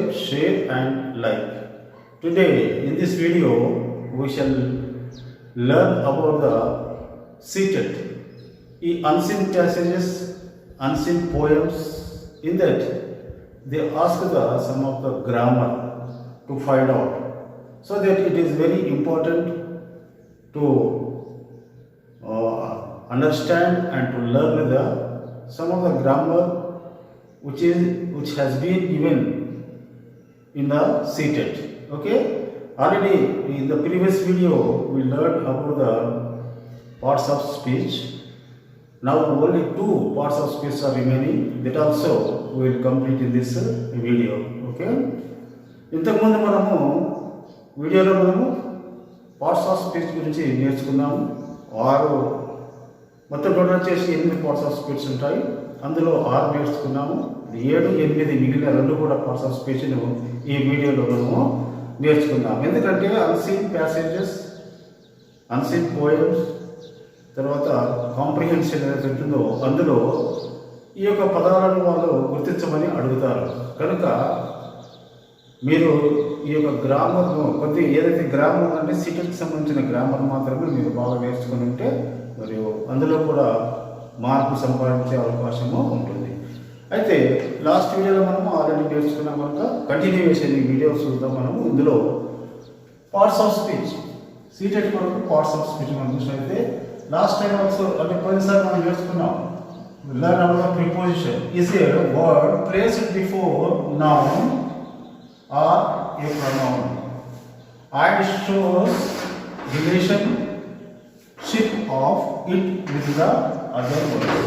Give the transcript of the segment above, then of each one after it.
subscribe, share and like. Today in this video we shall learn about the c-tet. Unseen passages, unseen poems. In that they ask some of the grammar to find out. So that it is very important to understand and to learn some of the grammar which has been given in the c-tet. Okay, already in the previous video we learned about the parts of speech. Now only two parts of speech are remaining. That also we will complete in this video. Okay, ఇంతకుముందు మనము వీడియోలో మనము parts of speech గురించి నేర్చుకున్నాము. మొత్తం total వచ్చేసి 8 parts of speech ఉంటాయి. అందులో 6 నేర్చుకున్నాము. 7, 8 మిగిలిన 2 కూడా పార్ట్స్ ఆఫ్ స్పీచ్ను ఈ వీడియోలో మనము నేర్చుకున్నాము. ఎందుకంటే అన్సీన్ ప్యాసేజెస్, అన్సీన్ పోయమ్స్, తర్వాత కాంప్రిహెన్షన్ ఏదైతే ఉంటుందో అందులో ఈ యొక్క పదాలను వాళ్ళు గుర్తించమని అడుగుతారు. కనుక మీరు ఈ యొక్క గ్రామర్ను ఏదైతే గ్రామర్ అంటే c-tetకి సంబంధించిన గ్రామర్ మాత్రమే మీరు బాగా నేర్చుకుని ఉంటే మరియు అందులో కూడా మార్పు సంపాదించే అవకాశము ఉంటుంది. అయితే లాస్ట్ వీడియోలో మనము ఆల్రెడీ నేర్చుకున్నాం కనుక కంటిన్యూయేషన్ ఈ వీడియో చూద్దాం. మనము ఇందులో పార్ట్స్ ఆఫ్ స్పీచ్, c-tet కొరకు పార్ట్స్ ఆఫ్ స్పీచ్ మనం చూసినట్లయితే లాస్ట్ టైం ఆల్సో అంటే పోయినసారి మనం నేర్చుకున్నాం. Learn about preposition is a word placed before noun or a pronoun and shows relationship of it with the other words.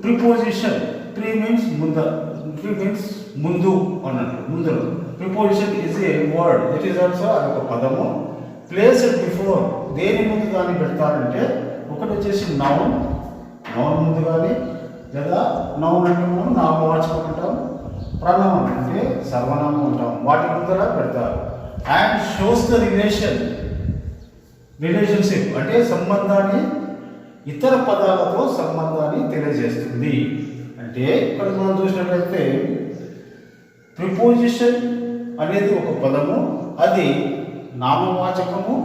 Preposition, pre means mundu annattu mundu. Preposition is a word, it is also a padamu placed before. దేని ముందు దాన్ని పెడతారంటే ఒకటి వచ్చేసి noun ముందు కానీ లేదా noun అంటే మనం నామవాచకం అంటాం, ప్రణవం అంటే సర్వనామం అంటాం, వాటి ముందర పెడతారు. అండ్ షోస్ ద రిలేషన్షిప్ అంటే సంబంధాన్ని, ఇతర పదాలతో సంబంధాన్ని తెలియజేస్తుంది. అంటే ఇక్కడ మనం చూసినట్లయితే ప్రిపోజిషన్ అనేది ఒక పదము, అది నామవాచకము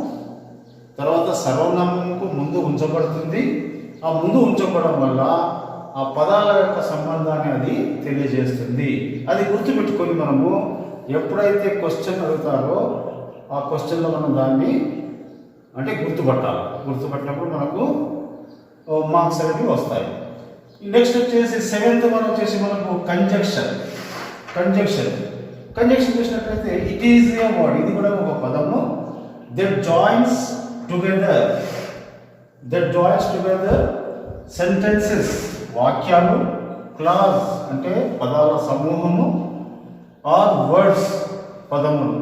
తర్వాత సర్వనామముకు ముందు ఉంచబడుతుంది. ఆ ముందు ఉంచబడడం వల్ల ఆ పదాల యొక్క సంబంధాన్ని అది తెలియజేస్తుంది. అది గుర్తుపెట్టుకొని మనము ఎప్పుడైతే క్వశ్చన్ అడుగుతారో ఆ క్వశ్చన్లో మనం దాన్ని అంటే గుర్తుపట్టాలి. గుర్తుపట్టినప్పుడు మనకు మార్క్స్ అనేవి వస్తాయి. నెక్స్ట్ వచ్చేసి 7th వన్ వచ్చేసి మనకు కంజంక్షన్ చూసినట్లయితే ఇట్ ఈజ్ ఏ వర్డ్, ఇది కూడా ఒక పదము. దట్ జాయిన్స్ టుగెదర్ సెంటెన్సెస్ వాక్యాలు, క్లాజ్ అంటే పదాల సమూహము, ఆర్ వర్డ్స్ పదములు.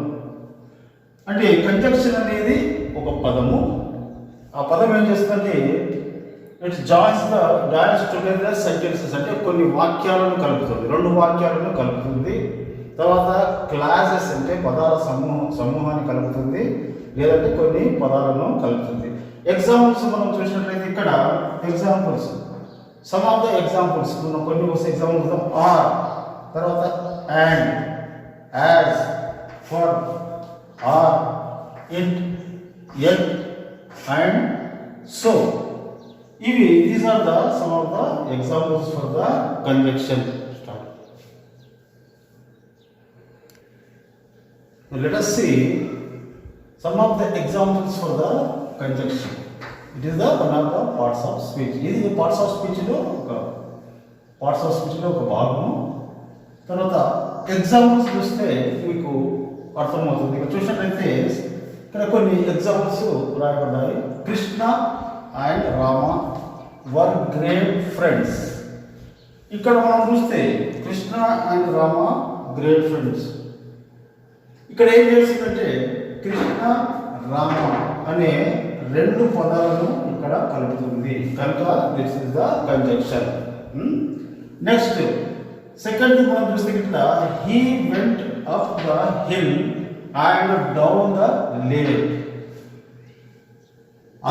అంటే కంజంక్షన్ అనేది ఒక పదము. ఆ పదం ఏం చేస్తుందంటే ఇట్స్ జాయిన్స్ టుగెదర్ సెంటెన్సెస్ అంటే కొన్ని వాక్యాలను కలుపుతుంది, 2 వాక్యాలను కలుపుతుంది. తర్వాత క్లాజెస్ అంటే పదాల సమూహాన్ని కలుపుతుంది, లేదంటే కొన్ని పదాలను కలుపుతుంది. ఎగ్జాంపుల్స్ మనం చూసినట్లయితే ఇక్కడ examples, some of the examples మనం కొన్ని ఎగ్జాంపుల్స్ ఆర్, తర్వాత and, as, for, or, it, yet and so. These are the some of the examples for the conjunction. Let us see some of the examples for the conjunction. It is the one of the parts of speech. ఇది parts of speech లో ఒక భాగము. తర్వాత examples చూస్తే మీకు అర్థమవుతుంది. ఇక్కడ చూసినట్లయితే ఇక్కడ కొన్ని ఎగ్జాంపుల్స్ రాయబడ్డాయి. Krishna and Rama were great friends. ఇక్కడ మనం చూస్తే Krishna and Rama great friends. ఇక్కడ ఏం చేస్తుందంటే కృష్ణ రామ అనే 2 పదాలను ఇక్కడ కలుపుతుంది. కనుక this is the conjunction. Next second మనం చూస్తే ఇక్కడ he went up the hill and down the lake.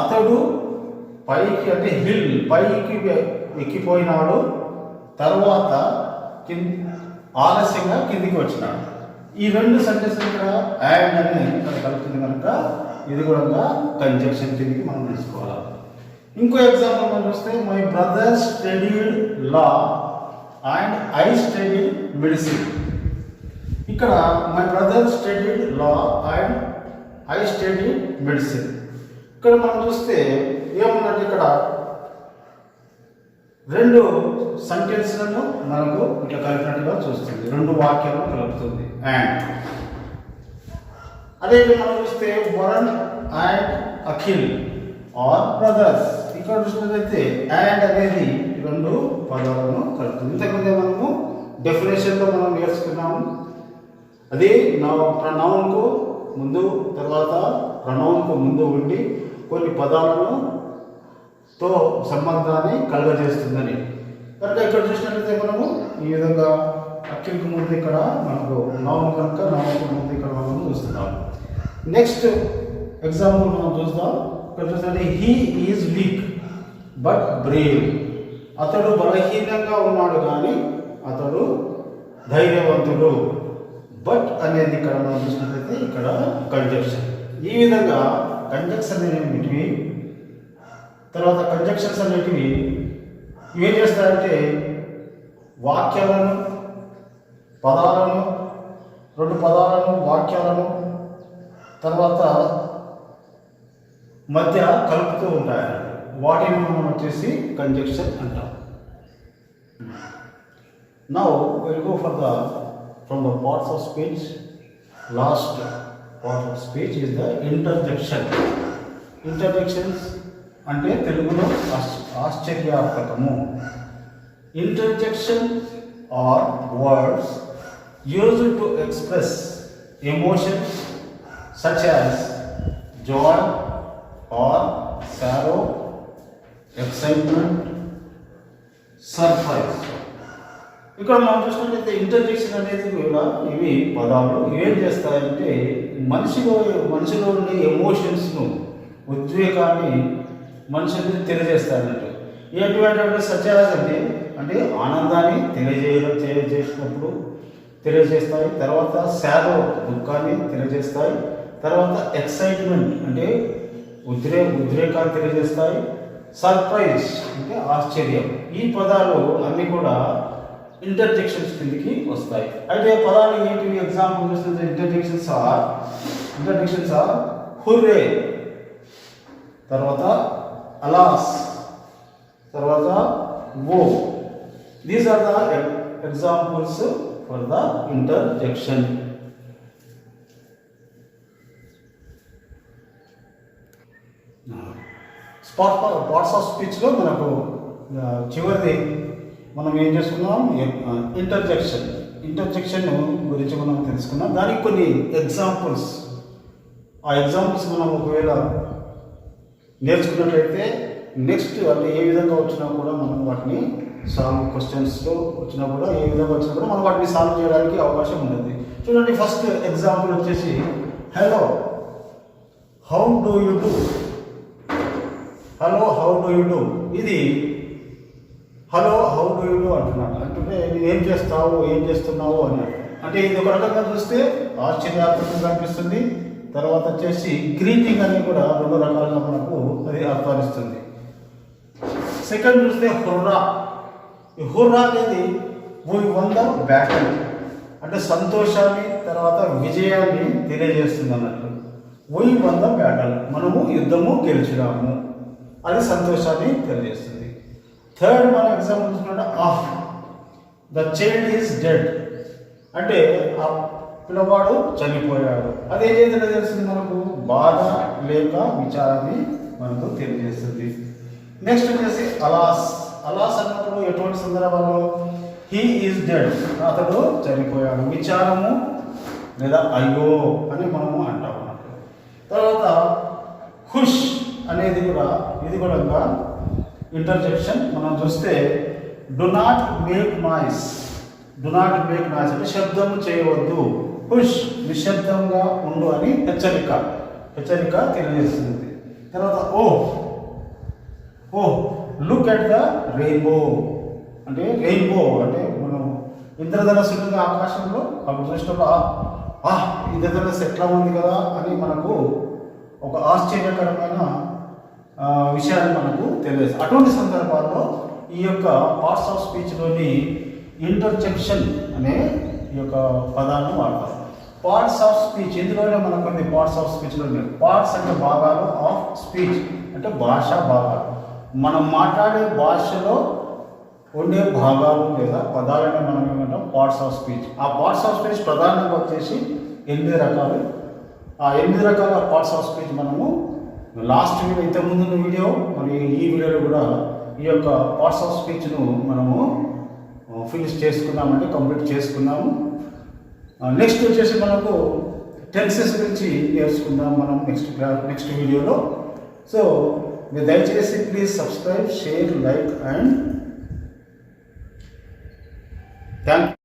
అతడు పైకి అంటే హిల్ పైకి ఎక్కిపోయినాడు, తర్వాత ఆలస్యంగా కిందికి వచ్చినాడు. ఈ రెండు సెంటెన్స్ ఇక్కడ అండ్ అని ఇక్కడ కలుపుతుంది కనుక ఇది కూడా కంజంక్షన్ కిందికి మనం తీసుకోవాలి. ఇంకో ఎగ్జాంపుల్ మనం చూస్తే my brother studied law and I studied medicine. ఇక్కడ my brother studied law and I studied medicine. ఇక్కడ మనం చూస్తే ఏమున్నట్టు ఇక్కడ రెండు సెంటెన్స్లను మనకు ఇట్లా కలిపినట్టుగా చూస్తుంది, రెండు వాక్యాలను కలుపుతుంది. అండ్ అదే మనం చూస్తే Varun and Akhil are brothers. ఇక్కడ చూసినట్లయితే అండ్ అనేది రెండు పదాలను కలుపుతుంది. ఇంతకుముందే మనము డెఫినేషన్లో మనం నేర్చుకున్నాము. అదే ప్రనౌన్కు ముందు తర్వాత ప్రనౌన్కు ముందు ఉండి కొన్ని పదాలను తో సంబంధాన్ని కలుగజేస్తుందని. కనుక ఇక్కడ చూసినట్లయితే మనము ఈ విధంగా అఖిల్కి ముందు ఇక్కడ మనకు నౌన్ కనుక నౌన్కు ముందు ఇక్కడ మనం చూస్తున్నాం. నెక్స్ట్ ఎగ్జాంపుల్ మనం చూద్దాం. ఇక్కడ చూస్తే he is week but Brave. అతడు బలహీనంగా ఉన్నాడు కానీ అతడు ధైర్యవంతుడు. బట్ అనేది ఇక్కడ మనం చూసినట్లయితే ఇక్కడ కంజంక్షన్. ఈ విధంగా కంజంక్షన్ అనేవి తర్వాత కంజంక్షన్స్ అనేటివి ఏం చేస్తాయంటే వాక్యాలను పదాలను రెండు పదాలను వాక్యాలను తర్వాత మధ్య కలుపుతూ ఉంటాయి. వాటిని మనం వచ్చేసి కంజంక్షన్ అంటాం. Now will go for the from the parts of speech. Last part of speech is the interjection. Interjections అంటే తెలుగులో ఆశ్చర్యార్థకము. Interjection are words used to express emotions such as joy or sorrow, excitement, surprise. ఇక్కడ మనం చూసినట్లయితే interjection అనేది కూడా ఇవి పదాలు ఏం చేస్తాయంటే మనిషిలో ఉండే ఎమోషన్స్ను ఉద్వేగాన్ని మనుషుల్ని తెలియజేస్తారన్నట్టు. ఎటువంటి సత్యాస్ అంటే ఆనందాన్ని తెలియజేసినప్పుడు తెలియజేస్తాయి. తర్వాత సారో దుఃఖాన్ని తెలియజేస్తాయి. తర్వాత ఎక్సైట్మెంట్ అంటే ఉద్రేకాన్ని తెలియజేస్తాయి. సర్ప్రైజ్ అంటే ఆశ్చర్యం. ఈ పదాలు అన్నీ కూడా ఇంటర్జెక్షన్స్ కిందికి వస్తాయి. అయితే పదాలు ఏంటివి ఎగ్జాంపుల్ చూస్తే ఇంటర్జెక్షన్స్ ఆర్ హుర్రే, తర్వాత అలాస్, తర్వాత whoa. These are the examples for the interjection. Parts of స్పీచ్లో మనకు చివరిది మనం ఏం చేసుకున్నాం ఇంటర్జెక్షన్ గురించి మనం తెలుసుకున్నాం. దానికి కొన్ని ఎగ్జాంపుల్స్, ఆ ఎగ్జాంపుల్స్ మనం ఒకవేళ నేర్చుకున్నట్లయితే నెక్స్ట్ అంటే ఏ విధంగా వచ్చినా కూడా మనం వాటిని క్వశ్చన్స్లో వచ్చినా కూడా ఏ విధంగా వచ్చినా కూడా మనం వాటిని సాల్వ్ చేయడానికి అవకాశం ఉంటుంది. చూడండి, ఫస్ట్ ఎగ్జాంపుల్ వచ్చేసి hello how do you do. Hello how do you do, ఇది hello how do you do అంటున్నాడు. అంటే నువ్వు ఏం చేస్తావు, ఏం చేస్తున్నావు అన్నాడు. అంటే ఇది ఒక రకంగా చూస్తే ఆశ్చర్యాత్మకంగా అనిపిస్తుంది. తర్వాత వచ్చేసి గ్రీటింగ్ అని కూడా రెండు రకాలుగా మనకు అది అర్థాన్నిస్తుంది. సెకండ్ చూస్తే హుర్రా. ఈ హుర్రా అనేది వీ వన్ ద బ్యాటిల్ అంటే సంతోషాన్ని తర్వాత విజయాన్ని తెలియజేస్తుంది అన్నట్లు. వీ వన్ ద బ్యాటిల్, మనము యుద్ధము గెలిచినాము, అది సంతోషాన్ని తెలియజేస్తుంది. థర్డ్ మన ఎగ్జాంపుల్ చూసుకుంటే of the child is dead అంటే ఆ పిల్లవాడు చనిపోయాడు. అదే ఏదైనా తెలుస్తుంది మనకు బాధ లేక విచారాన్ని మనకు తెలియజేస్తుంది. నెక్స్ట్ వచ్చేసి అలాస్. అలాస్ అన్నప్పుడు ఎటువంటి సందర్భంలో హీ ఈజ్ డెడ్, అతడు చనిపోయాడు, విచారము లేదా అయ్యో అని మనము అంటాం అన్నట్టు. తర్వాత ఖుష్ అనేది కూడా ఇది కూడా ఇంటర్జెక్షన్. మనం చూస్తే do not make noise. Do not make noise అంటే శబ్దం చేయవద్దు. ఖుష్ నిశ్శబ్దంగా ఉండు అని హెచ్చరిక తెలియజేస్తుంది. తర్వాత ఓ లుక్ ఎట్ ద రెయిన్బో అంటే రెయిన్బో అంటే మనం ఇంద్రధనస్సు ఆకాశంలో అప్పుడు చూసినప్పుడు ఇంద్రధనస్సు ఎట్లా ఉంది కదా అని మనకు ఒక ఆశ్చర్యకరమైన విషయాన్ని మనకు తెలియదు. అటువంటి సందర్భాల్లో ఈ యొక్క పార్ట్స్ ఆఫ్ స్పీచ్లోని ఇంటర్జెక్షన్ అనే ఈ యొక్క పదాన్ని వాడతారు. పార్ట్స్ ఆఫ్ స్పీచ్, ఇందులోనే మనకు కొన్ని పార్ట్స్ ఆఫ్ స్పీచ్లో ఉన్నాయి. పార్ట్స్ అంటే భాగాలు, ఆఫ్ స్పీచ్ అంటే భాష భాగాలు. మనం మాట్లాడే భాషలో ఉండే భాగాలు లేదా పదాలని మనం ఏమంటాం పార్ట్స్ ఆఫ్ స్పీచ్. ఆ పార్ట్స్ ఆఫ్ స్పీచ్ ప్రధానంగా వచ్చేసి 8 రకాలు. ఆ 8 రకాల పార్ట్స్ ఆఫ్ స్పీచ్ మనము లాస్ట్ వీడియో, ఇంతకుముందు వీడియో మరి ఈ వీడియోలో కూడా ఈ యొక్క పార్ట్స్ ఆఫ్ స్పీచ్ను మనము ఫినిష్ చేసుకున్నామంటే కంప్లీట్ చేసుకున్నాము. నెక్స్ట్ వచ్చేసి మనకు టెన్సెస్ గురించి నేర్చుకుందాం మనం నెక్స్ట్ వీడియోలో. సో మీరు దయచేసి please subscribe, share, like and thank